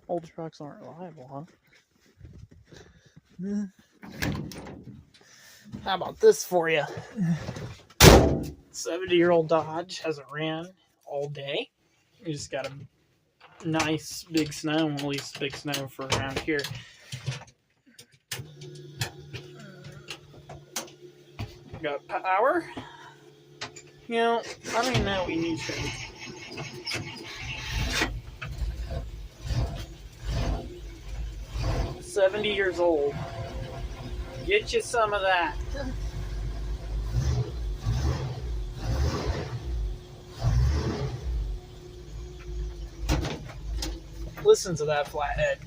Old trucks aren't reliable, huh? How about this for you? 70-year-old Dodge hasn't ran all day. We just got a nice big snow, at least big snow for around here. Got power. You know, I don't even know what you need to. 70 years old. Get you some of that. Listen to that flathead.